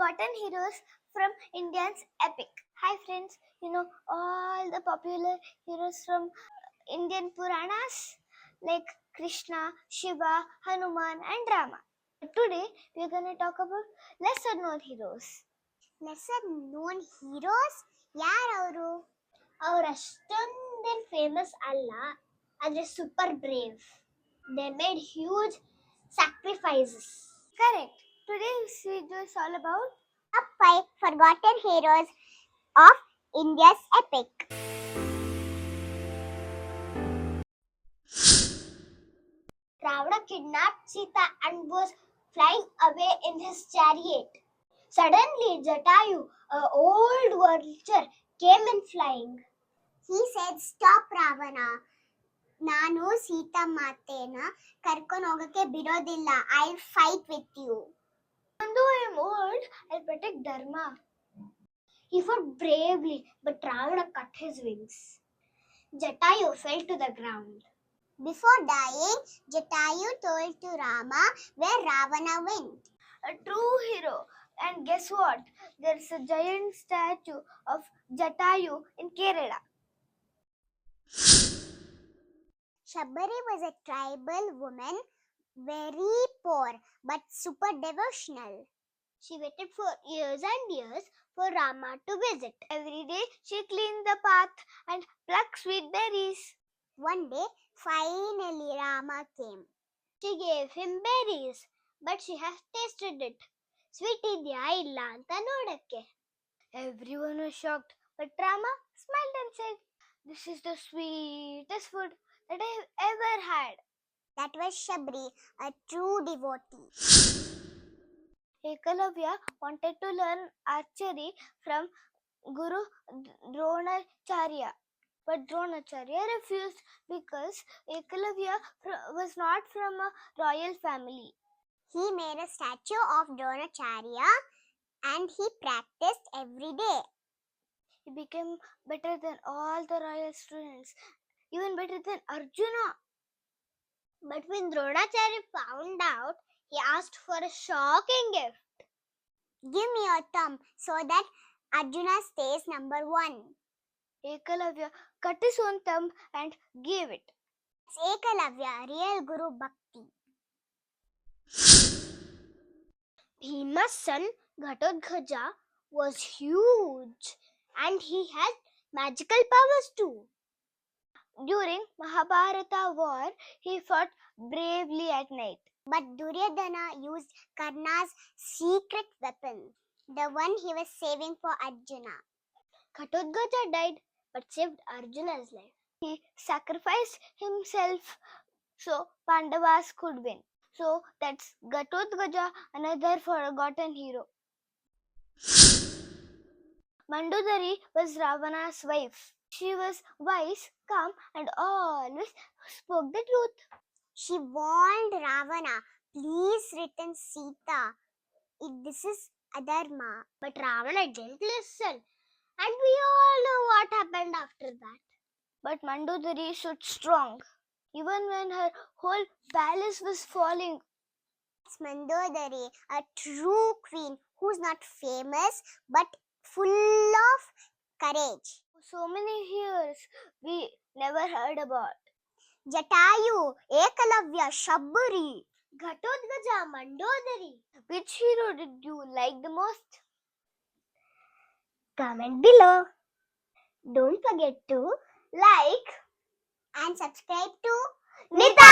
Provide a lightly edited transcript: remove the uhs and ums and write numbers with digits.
forgotten heroes from Indian's epic. Hi friends, you know all the popular heroes from Indian Puranas like Krishna, Shiva, Hanuman and Rama. Today we are going to talk about lesser known heroes. Lesser known heroes? ಯಾರವರು? ಅವ್ರು ಅಷ್ಟೊಂದೇನು famous ಅಲ್ಲ, ಆದರೆ super brave. They made huge sacrifices. Correct. Today's video is all about Top 5 forgotten heroes of India's epic. Ravana kidnapped Sita and was flying away in his chariot. Suddenly, Jatayu, an old vulture, came in flying. He said, "Stop, Ravana. ನಾನು ಸೀತಾ ಮಾತೆನ ಕರ್ಕೊಂಡು ಹೋಗಕ್ಕೆ ಬಿಡೋದಿಲ್ಲ. I'll fight with you." Even though I am old, I'll protect Dharma. He fought bravely, but Ravana cut his wings. Jatayu fell to the ground. Before dying, Jatayu told to Rama where Ravana went. A true hero. And guess what? There's a giant statue of Jatayu in Kerala. Shabari was a tribal woman, very poor but super devotional. She waited for years and years for Rama to visit. Every day she cleaned the path and plucked sweet berries. One day, finally Rama came. She gave him berries, but she has tasted it. Sweet idya illa anta nodakke. Everyone was shocked, but Rama smiled and said, "This is the sweetest food that I have ever had." That was Shabari, a true devotee. Ekalavya wanted to learn archery from Guru Dronacharya, but Dronacharya refused because Ekalavya was not from a royal family. He made a statue of Dronacharya and he practiced every day. He became better than all the royal students, even better than Arjuna. But when Dronacharya found out, he asked for a shocking gift. "Give me your thumb so that Arjuna stays number 1. Ekalavya cut his own thumb and gave it. It's Ekalavya, real Guru Bhakti. Bhima's son Ghatotkacha was huge and he had magical powers too. During Mahabharata war, he fought bravely at night. But Duryodhana used Karna's secret weapon, the one he was saving for Arjuna. Ghatotkacha died but saved Arjuna's life. He sacrificed himself so Pandavas could win. So that's Ghatotkacha, another forgotten hero. Mandodari was Ravana's wife. She was wise, calm, and always spoke the truth. She warned Ravana, "Please return Sita. This is adharma." But Ravana didn't listen, and we all know what happened after that. But Mandodari stood strong, even when her whole palace was falling. It's Mandodari, a true queen who's not famous but full of courage. So many years we never heard about. Jatayu, Ekalavya, Shabari, Ghatotkacha, Mandodari. Which hero did you like the most? Comment below. Don't forget to like and subscribe to Nita.